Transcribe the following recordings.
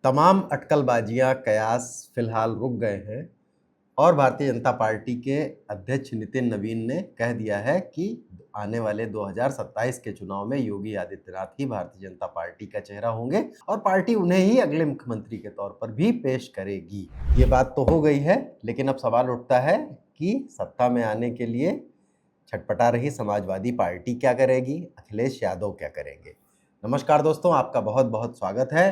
तमाम अटकलबाजियां कयास फिलहाल रुक गए हैं और भारतीय जनता पार्टी के अध्यक्ष नितिन नवीन ने कह दिया है कि आने वाले 2027 के चुनाव में योगी आदित्यनाथ ही भारतीय जनता पार्टी का चेहरा होंगे और पार्टी उन्हें ही अगले मुख्यमंत्री के तौर पर भी पेश करेगी। ये बात तो हो गई है, लेकिन अब सवाल उठता है कि सत्ता में आने के लिए छटपटा रही समाजवादी पार्टी क्या करेगी, अखिलेश यादव क्या करेंगे। नमस्कार दोस्तों, आपका बहुत बहुत स्वागत है।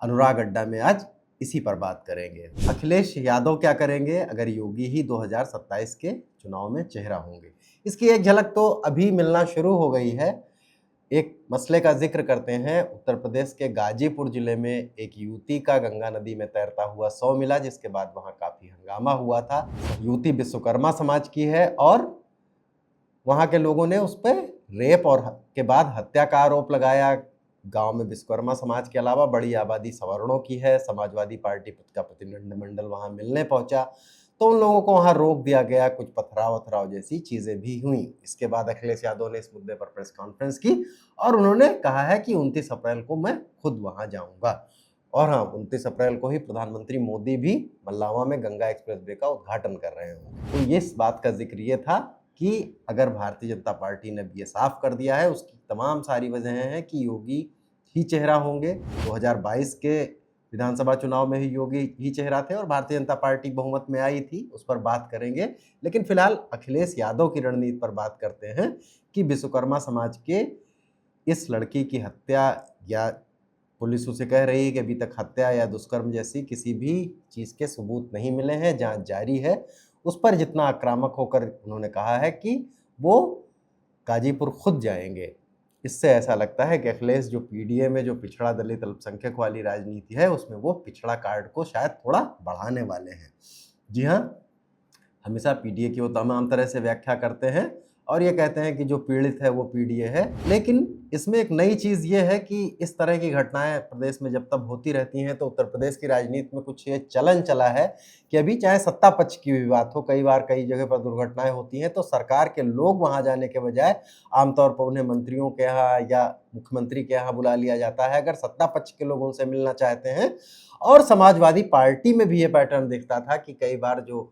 अनुराग अड्डा में आज इसी पर बात करेंगे। अखिलेश यादव क्या करेंगे अगर योगी ही 2027 के चुनाव में चेहरा होंगे। इसकी एक झलक तो अभी मिलना शुरू हो गई है। एक मसले का जिक्र करते हैं। उत्तर प्रदेश के गाजीपुर जिले में एक युवती का गंगा नदी में तैरता हुआ शव मिला, जिसके बाद वहां काफी हंगामा हुआ था। युवती विश्वकर्मा समाज की है और वहां के लोगों ने उस पर रेप और के बाद हत्या का आरोप लगाया। गांव में विश्वकर्मा समाज के अलावा बड़ी आबादी सवर्णों की है। समाजवादी पार्टी का प्रतिनिधिमंडल वहां मिलने पहुंचा तो उन लोगों को वहां रोक दिया गया। कुछ पथराव वथराव जैसी चीजें भी हुई। इसके बाद अखिलेश यादव ने इस मुद्दे पर प्रेस कॉन्फ्रेंस की और उन्होंने कहा है कि 29 अप्रैल को मैं खुद वहां जाऊंगा। और हाँ, 29 अप्रैल को ही प्रधानमंत्री मोदी भी मल्लावा में गंगा एक्सप्रेसवे का उद्घाटन कर रहे होंगे। तो ये इस बात का जिक्र ये था कि अगर भारतीय जनता पार्टी ने ये साफ कर दिया है, उसकी तमाम सारी वजहें हैं कि योगी ही चेहरा होंगे। 2022 के विधानसभा चुनाव में ही योगी ही चेहरा थे और भारतीय जनता पार्टी बहुमत में आई थी, उस पर बात करेंगे। लेकिन फिलहाल अखिलेश यादव की रणनीति पर बात करते हैं कि विश्वकर्मा समाज के इस लड़की की हत्या, या पुलिस उसे कह रही है कि अभी तक हत्या या दुष्कर्म जैसी किसी भी चीज़ के सबूत नहीं मिले हैं, जांच जारी है। उस पर जितना आक्रामक होकर उन्होंने कहा है कि वो गाजीपुर खुद जाएंगे। इससे ऐसा लगता है कि अखिलेश जो पीडीए में जो पिछड़ा दलित अल्पसंख्यक वाली राजनीति है, उसमें वो पिछड़ा कार्ड को शायद थोड़ा बढ़ाने वाले हैं। जी हाँ, हमेशा पीडीए की वो तमाम तरह से व्याख्या करते हैं और ये कहते हैं कि जो पीड़ित है वो पीडीए है। लेकिन इसमें एक नई चीज़ ये है कि इस तरह की घटनाएं प्रदेश में जब तब होती रहती हैं तो उत्तर प्रदेश की राजनीति में कुछ ये चलन चला है कि अभी चाहे सत्ता पक्ष की भी बात हो, कई बार कई जगह पर दुर्घटनाएं होती हैं तो सरकार के लोग वहां जाने के बजाय आमतौर पर उन्हें मंत्रियों के यहाँ या मुख्यमंत्री के यहाँ बुला लिया जाता है अगर सत्ता पक्ष के लोग उनसे मिलना चाहते हैं। और समाजवादी पार्टी में भी ये पैटर्न दिखता था कि कई बार जो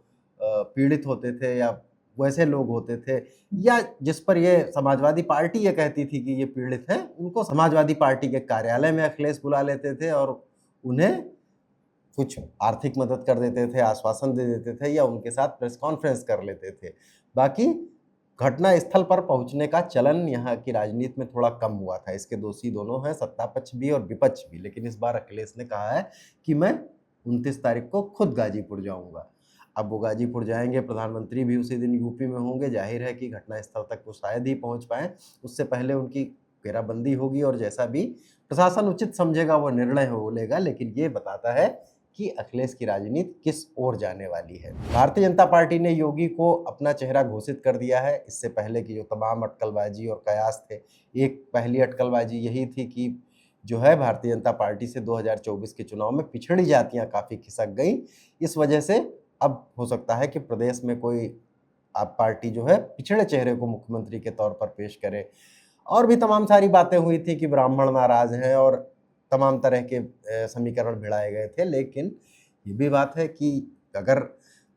पीड़ित होते थे या वैसे लोग होते थे या जिस पर ये समाजवादी पार्टी ये कहती थी कि ये पीड़ित हैं, उनको समाजवादी पार्टी के कार्यालय में अखिलेश बुला लेते थे और उन्हें कुछ आर्थिक मदद कर देते थे, आश्वासन दे देते थे या उनके साथ प्रेस कॉन्फ्रेंस कर लेते थे। बाकी घटना स्थल पर पहुंचने का चलन यहाँ की राजनीति में थोड़ा कम हुआ था। इसके दोषी दोनों हैं, सत्ता पक्ष भी और विपक्ष भी। लेकिन इस बार अखिलेश ने कहा है कि मैं 29 तारीख को खुद गाजीपुर जाऊंगा। अब वो गाजीपुर जाएंगे, प्रधानमंत्री भी उसी दिन यूपी में होंगे। जाहिर है कि घटनास्थल तक वो शायद ही पहुंच पाएं, उससे पहले उनकी घेराबंदी होगी और जैसा भी प्रशासन उचित समझेगा वो निर्णय हो लेगा। लेकिन ये बताता है कि अखिलेश की राजनीति किस ओर जाने वाली है। भारतीय जनता पार्टी ने योगी को अपना चेहरा घोषित कर दिया है। इससे पहले की जो तमाम अटकलबाजी और कयास थे, एक पहली अटकलबाजी यही थी कि जो है भारतीय जनता पार्टी से 2024 के चुनाव में पिछड़ी जातियां काफ़ी खिसक गई। इस वजह से अब हो सकता है कि प्रदेश में कोई आप पार्टी जो है पिछड़े चेहरे को मुख्यमंत्री के तौर पर पेश करे। और भी तमाम सारी बातें हुई थी कि ब्राह्मण नाराज हैं और तमाम तरह के समीकरण भिड़ाए गए थे। लेकिन ये भी बात है कि अगर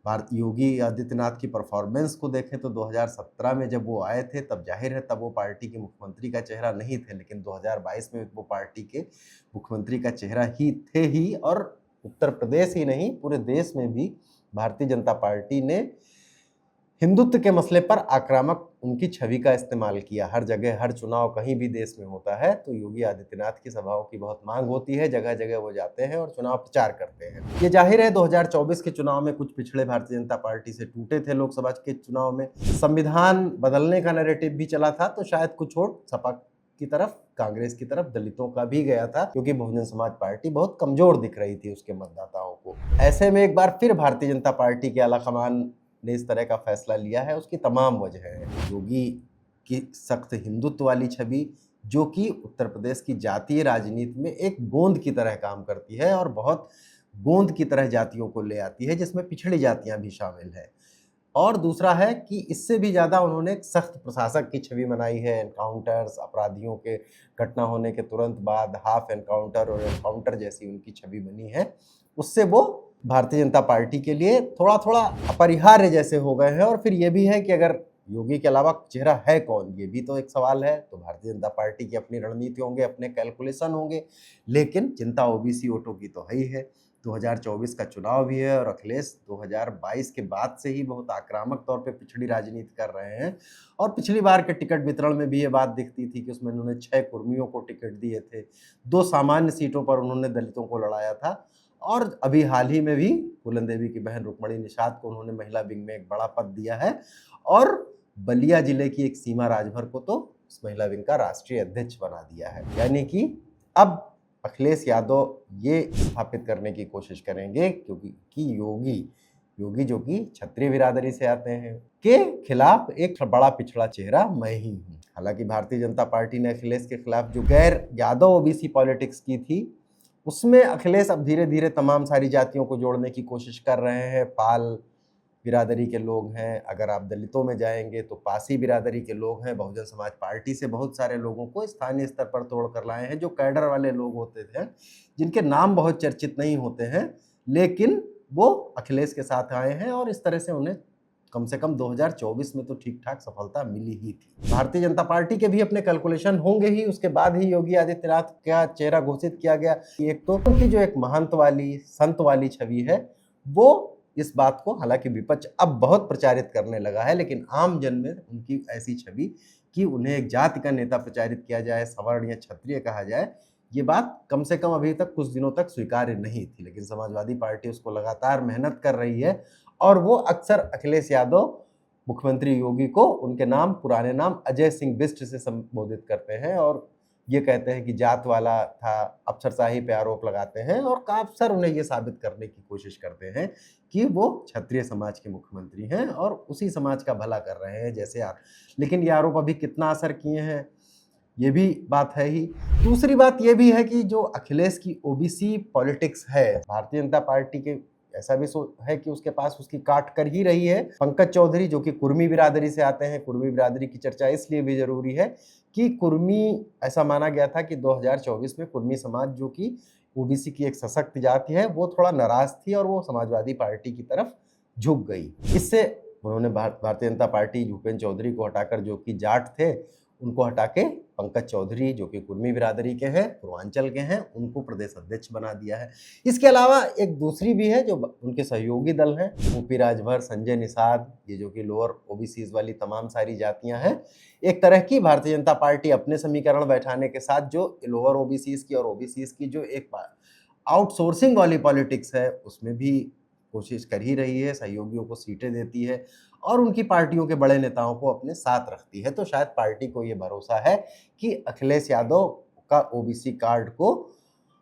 भारत योगी आदित्यनाथ की परफॉर्मेंस को देखें तो 2017 में जब वो आए थे तब जाहिर है तब वो पार्टी के मुख्यमंत्री का चेहरा नहीं थे, लेकिन 2022 में वो पार्टी के मुख्यमंत्री का चेहरा ही थे ही। और उत्तर प्रदेश ही नहीं, पूरे देश में भी भारतीय जनता पार्टी ने हिंदुत्व के मसले पर आक्रामक उनकी छवि का इस्तेमाल किया। हर जगह हर चुनाव कहीं भी देश में होता है तो योगी आदित्यनाथ की सभाओं की बहुत मांग होती है, जगह जगह वो जाते हैं और चुनाव प्रचार करते हैं। ये जाहिर है 2024 के चुनाव में कुछ पिछड़े भारतीय जनता पार्टी से टूटे थे। लोकसभा के चुनाव में संविधान बदलने का नैरेटिव भी चला था तो शायद कुछ वोट सपा की तरफ, कांग्रेस की तरफ, दलितों का भी गया था, क्योंकि बहुजन समाज पार्टी बहुत कमजोर दिख रही थी उसके मतदाताओं को। ऐसे में एक बार फिर भारतीय जनता पार्टी के आलाकमान ने इस तरह का फैसला लिया है। उसकी तमाम वजह है योगी की सख्त हिंदुत्व वाली छवि, जो कि उत्तर प्रदेश की जातीय राजनीति में एक गोंद की तरह काम करती है और बहुत गोंद की तरह जातियों को ले आती है, जिसमें पिछड़ी जातियां भी शामिल है। और दूसरा है कि इससे भी ज़्यादा उन्होंने एक सख्त प्रशासक की छवि बनाई है। एनकाउंटर्स, अपराधियों के घटना होने के तुरंत बाद हाफ एनकाउंटर और एनकाउंटर जैसी उनकी छवि बनी है। उससे वो भारतीय जनता पार्टी के लिए थोड़ा-थोड़ा अपरिहार्य जैसे हो गए हैं। और फिर ये भी है कि अगर योगी के अलावा चेहरा है कौन, ये भी तो एक सवाल है। तो भारतीय जनता पार्टी की अपनी रणनीति होंगे, अपने कैलकुलेशन होंगे, लेकिन चिंता ओबीसी वोटों की तो है ही है। 2024 का चुनाव भी है और अखिलेश 2022 के बाद से ही बहुत आक्रामक तौर पे पिछड़ी राजनीति कर रहे हैं। और पिछली बार के टिकट वितरण में भी ये बात दिखती थी कि उसमें उन्होंने 6 कुर्मियों को टिकट दिए थे, 2 सामान्य सीटों पर उन्होंने दलितों को लड़ाया था। और अभी हाल ही में भी फूलन देवी की बहन रुक्मणी निषाद को उन्होंने महिला विंग में एक बड़ा पद दिया है। और बलिया जिले की एक सीमा राजभर को तो उस महिला विंग का राष्ट्रीय अध्यक्ष बना दिया है। यानी कि अब अखिलेश यादव ये स्थापित करने की कोशिश करेंगे क्योंकि योगी जो कि क्षत्रिय बिरादरी से आते हैं, के खिलाफ एक बड़ा पिछड़ा चेहरा मैं ही हूँ। हालांकि भारतीय जनता पार्टी ने अखिलेश के खिलाफ जो गैर यादव ओबीसी पॉलिटिक्स की थी, उसमें अखिलेश अब धीरे धीरे तमाम सारी जातियों को जोड़ने की कोशिश कर रहे हैं। पाल बिरादरी के लोग हैं, अगर आप दलितों में जाएंगे तो पासी बिरादरी के लोग हैं। बहुजन समाज पार्टी से बहुत सारे लोगों को स्थानीय स्तर पर तोड़ कर लाए हैं, जो कैडर वाले लोग होते थे, जिनके नाम बहुत चर्चित नहीं होते हैं, लेकिन वो अखिलेश के साथ आए हैं। और इस तरह से उन्हें कम से कम 2024 में तो ठीक ठाक सफलता मिली ही थी। भारतीय जनता पार्टी के भी अपने कैलकुलेशन होंगे ही, उसके बाद ही योगी आदित्यनाथ का चेहरा घोषित किया गया। एक तो उनकी जो एक महंत वाली, संत वाली छवि है, वो इस बात को हालांकि विपक्ष अब बहुत प्रचारित करने लगा है, लेकिन आम जन में उनकी ऐसी छवि कि उन्हें एक जाति का नेता प्रचारित किया जाए, सवर्ण या क्षत्रिय कहा जाए, ये बात कम से कम अभी तक कुछ दिनों तक स्वीकार्य नहीं थी। लेकिन समाजवादी पार्टी उसको लगातार मेहनत कर रही है और वो अक्सर अखिलेश यादव, मुख्यमंत्री योगी को उनके नाम, पुराने नाम अजय सिंह बिष्ट से संबोधित करते हैं और ये कहते हैं कि जात वाला था, अफसरशाही पे आरोप लगाते हैं और अक्सर उन्हें ये साबित करने की कोशिश करते हैं कि वो क्षत्रिय समाज के मुख्यमंत्री हैं और उसी समाज का भला कर रहे हैं जैसे लेकिन ये आरोप अभी कितना असर किए हैं, ये भी बात है ही। दूसरी बात ये भी है कि जो अखिलेश की ओबीसी पॉलिटिक्स है, भारतीय जनता पार्टी के ऐसा भी है कि उसके पास उसकी काट कर ही रही है। पंकज चौधरी जो कि कुर्मी बिरादरी से आते हैं, कुर्मी बिरादरी की चर्चा इसलिए भी जरूरी है कि कुर्मी, ऐसा माना गया था कि 2024 में कुर्मी समाज जो कि ओबीसी की एक सशक्त जाति है, वो थोड़ा नाराज थी और वो समाजवादी पार्टी की तरफ झुक गई। इससे उन्होंने भारतीय जनता पार्टी भूपेंद्र चौधरी को हटाकर, जो कि जाट थे, उनको हटा के पंकज चौधरी जो कि कुर्मी बिरादरी के हैं, पूर्वांचल के हैं, उनको प्रदेश अध्यक्ष बना दिया है। इसके अलावा एक दूसरी भी है जो उनके सहयोगी दल हैं, ओपी राजभर, संजय निषाद, ये जो कि लोअर ओबीसीज वाली तमाम सारी जातियां हैं। एक तरह की भारतीय जनता पार्टी अपने समीकरण बैठाने के साथ जो लोअर ओबीसीज की और ओबीसीज की जो एक आउटसोर्सिंग वाली पॉलिटिक्स है, उसमें भी कोशिश कर ही रही है, सहयोगियों को सीटें देती है और उनकी पार्टियों के बड़े नेताओं को अपने साथ रखती है। तो शायद पार्टी को ये भरोसा है कि अखिलेश यादव का ओबीसी कार्ड को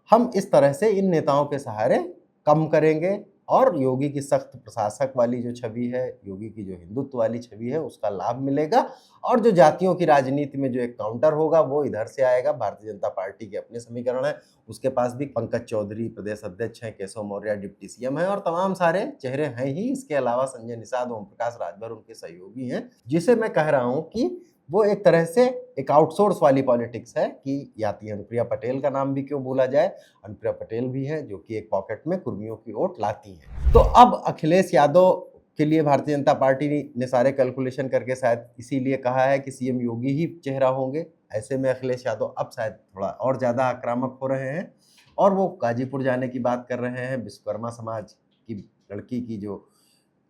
हम इस तरह से इन नेताओं के सहारे कम करेंगे और योगी की सख्त प्रशासक वाली जो छवि है, योगी की जो हिंदुत्व वाली छवि है, उसका लाभ मिलेगा। और जो जातियों की राजनीति में जो एक काउंटर होगा वो इधर से आएगा। भारतीय जनता पार्टी के अपने समीकरण है, उसके पास भी पंकज चौधरी प्रदेश अध्यक्ष हैं, केशव मौर्य डिप्टी सीएम है और तमाम सारे चेहरे हैं ही। इसके अलावा संजय निषाद, ओम प्रकाश राजभर उनके सहयोगी हैं, जिसे मैं कह रहा हूं कि वो एक तरह से एक आउटसोर्स वाली पॉलिटिक्स है कि याती अनुप्रिया पटेल का नाम भी क्यों भूला जाए, अनुप्रिया पटेल भी है जो कि एक पॉकेट में कुर्मियों की वोट लाती हैं। तो अब अखिलेश यादव के लिए भारतीय जनता पार्टी ने सारे कैलकुलेशन करके शायद इसीलिए कहा है कि सीएम योगी ही चेहरा होंगे। ऐसे में अखिलेश यादव अब शायद थोड़ा और ज़्यादा आक्रामक हो रहे हैं और वो गाजीपुर जाने की बात कर रहे हैं। विश्वकर्मा समाज की लड़की की जो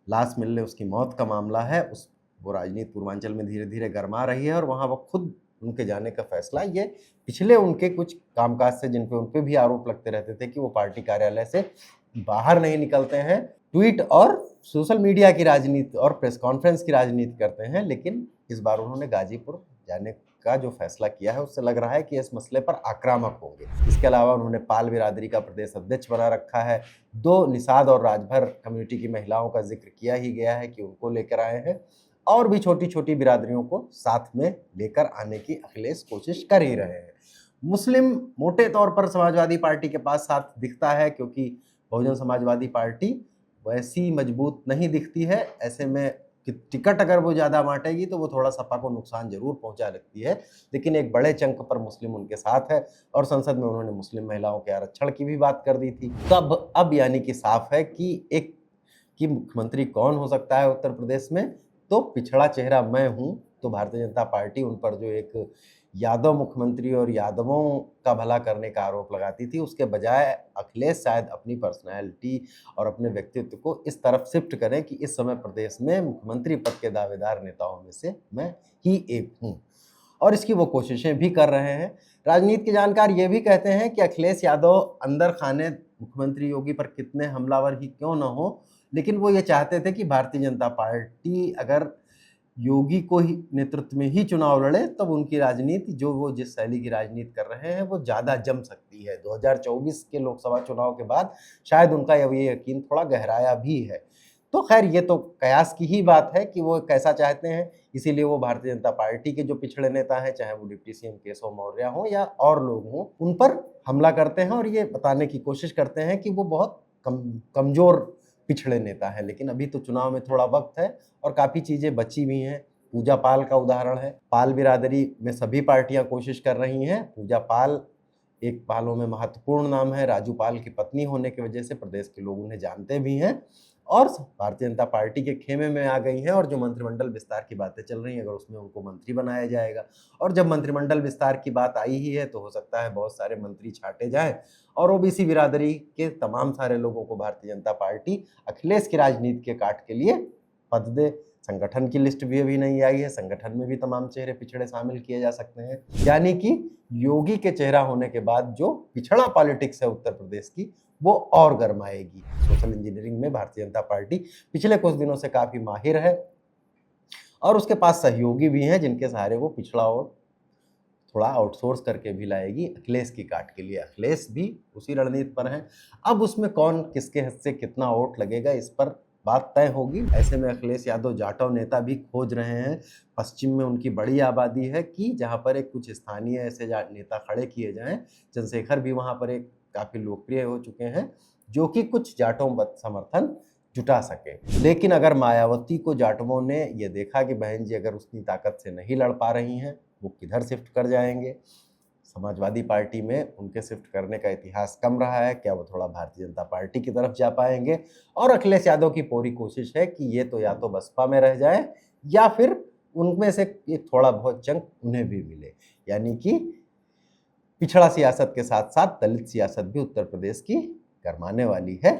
लाश मिलने, उसकी मौत का मामला है, वो राजनीति पूर्वांचल में धीरे धीरे गरमा रही है और वहाँ वो खुद उनके जाने का फैसला, ये पिछले उनके कुछ कामकाज से जिन पे उन पे भी आरोप लगते रहते थे कि वो पार्टी कार्यालय से बाहर नहीं निकलते हैं, ट्वीट और सोशल मीडिया की राजनीति और प्रेस कॉन्फ्रेंस की राजनीति करते हैं। लेकिन इस बार उन्होंने गाजीपुर जाने का जो फैसला किया है उससे लग रहा है कि इस मसले पर आक्रामक होंगे। इसके अलावा उन्होंने पाल बिरादरी का प्रदेश अध्यक्ष बना रखा है। 2 निषाद और राजभर कम्युनिटी की महिलाओं का जिक्र किया ही गया है कि उनको लेकर आए हैं और भी छोटी छोटी बिरादरियों को साथ में लेकर आने की अखिलेश कोशिश कर ही रहे हैं। मुस्लिम मोटे तौर पर समाजवादी पार्टी के पास साथ दिखता है, क्योंकि बहुजन समाजवादी पार्टी वैसी मजबूत नहीं दिखती है। ऐसे में कि टिकट अगर वो ज़्यादा बाँटेगी तो वो थोड़ा सपा को नुकसान ज़रूर पहुँचा सकती है, लेकिन एक बड़े चंक पर मुस्लिम उनके साथ है और संसद में उन्होंने मुस्लिम महिलाओं के आरक्षण की भी बात कर दी थी। तो अब यानी कि साफ है कि मुख्यमंत्री कौन हो सकता है उत्तर प्रदेश में, तो पिछड़ा चेहरा मैं हूँ, तो भारतीय जनता पार्टी उन पर जो एक यादव मुख्यमंत्री और यादवों का भला करने का आरोप लगाती थी, उसके बजाय अखिलेश शायद अपनी पर्सनैलिटी और अपने व्यक्तित्व को इस तरफ शिफ्ट करें कि इस समय प्रदेश में मुख्यमंत्री पद के दावेदार नेताओं में से मैं ही एक हूँ। और इसकी वो कोशिशें भी कर रहे हैं। राजनीति के जानकार ये भी कहते हैं कि अखिलेश यादव अंदर खाने मुख्यमंत्री योगी पर कितने हमलावर ही क्यों न हो, लेकिन वो ये चाहते थे कि भारतीय जनता पार्टी अगर योगी को ही नेतृत्व में ही चुनाव लड़े, तब उनकी राजनीति जो वो जिस शैली की राजनीति कर रहे हैं वो ज़्यादा जम सकती है। 2024 के लोकसभा चुनाव के बाद शायद उनका ये यकीन थोड़ा गहराया भी है। तो खैर ये तो कयास की ही बात है कि वो कैसा चाहते हैं, इसीलिए वो भारतीय जनता पार्टी के जो पिछड़े नेता हैं, चाहे वो डिप्टी सीएम केशव मौर्य हों या और लोग हों, उन पर हमला करते हैं और ये बताने की कोशिश करते हैं कि वो बहुत कमज़ोर पिछड़े नेता हैं। लेकिन अभी तो चुनाव में थोड़ा वक्त है और काफ़ी चीज़ें बची भी हैं। पूजा पाल का उदाहरण है। पाल बिरादरी में सभी पार्टियां कोशिश कर रही हैं। पूजा पाल एक पालों में महत्वपूर्ण नाम है। राजू पाल की पत्नी होने की वजह से प्रदेश के लोग उन्हें जानते भी हैं और भारतीय जनता पार्टी के खेमे में आ गई हैं। और जो मंत्रिमंडल विस्तार की बातें चल रही हैं, अगर उसमें उनको मंत्री बनाया जाएगा और जब मंत्रिमंडल विस्तार की बात आई ही है तो हो सकता है बहुत सारे मंत्री छांटे जाएं और ओबीसी बिरादरी के तमाम सारे लोगों को भारतीय जनता पार्टी अखिलेश की राजनीति के काट के लिए पद दे। संगठन की लिस्ट भी अभी नहीं आई है, संगठन में भी तमाम चेहरे पिछड़े शामिल किए जा सकते हैं। यानी कि योगी के चेहरा होने के बाद जो पिछड़ा पॉलिटिक्स है उत्तर प्रदेश की, वो और गरमाएगी। सोशल इंजीनियरिंग में भारतीय जनता पार्टी पिछले कुछ दिनों से काफी माहिर है और उसके पास सहयोगी भी हैं जिनके सहारे वो पिछड़ा और थोड़ा आउटसोर्स करके भी लाएगी अखिलेश की काट के लिए। अखिलेश भी उसी रणनीति पर हैं। अब उसमें कौन किसके हिस्से से कितना वोट लगेगा इस पर बात तय होगी। ऐसे में अखिलेश यादव जाटव नेता भी खोज रहे हैं। पश्चिम में उनकी बड़ी आबादी है कि जहां पर एक कुछ स्थानीय ऐसे नेता खड़े किए जाएं। चंद्रशेखर भी वहां पर एक काफी लोकप्रिय हो चुके हैं जो कि कुछ जाटों समर्थन जुटा सके। लेकिन अगर मायावती को जाटवों ने ये देखा कि बहन जी अगर उतनी ताकत से नहीं लड़ पा रही हैं, वो किधर शिफ्ट कर जाएंगे। समाजवादी पार्टी में उनके शिफ्ट करने का इतिहास कम रहा है, क्या वो थोड़ा भारतीय जनता पार्टी की तरफ जा पाएंगे। और अखिलेश यादव की पूरी कोशिश है कि ये तो या तो बसपा में रह जाए या फिर उनमें से एक थोड़ा बहुत चंक उन्हें भी मिले। यानी कि पिछड़ा सियासत के साथ साथ दलित सियासत भी उत्तर प्रदेश की गरमाने वाली है।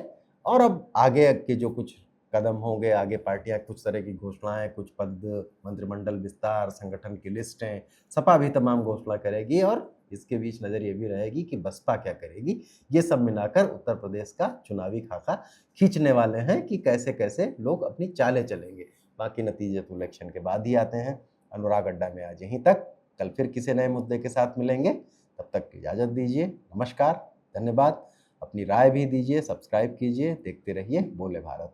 और अब आगे के जो कुछ कदम होंगे, आगे पार्टियां कुछ तरह की घोषणाएं, कुछ पद, मंत्रिमंडल विस्तार, संगठन की लिस्टें, सपा भी तमाम घोषणा करेगी और इसके बीच नजर ये भी रहेगी कि बसपा क्या करेगी। ये सब मिलाकर उत्तर प्रदेश का चुनावी खाका खींचने वाले हैं कि कैसे कैसे लोग अपनी चालें चलेंगे। बाकी नतीजे तो इलेक्शन के बाद ही आते हैं। अनुराग अड्डा में आज यहीं तक। कल फिर किसी नए मुद्दे के साथ मिलेंगे। तब तक इजाजत दीजिए। नमस्कार, धन्यवाद। अपनी राय भी दीजिए, सब्सक्राइब कीजिए, देखते रहिए बोले भारत।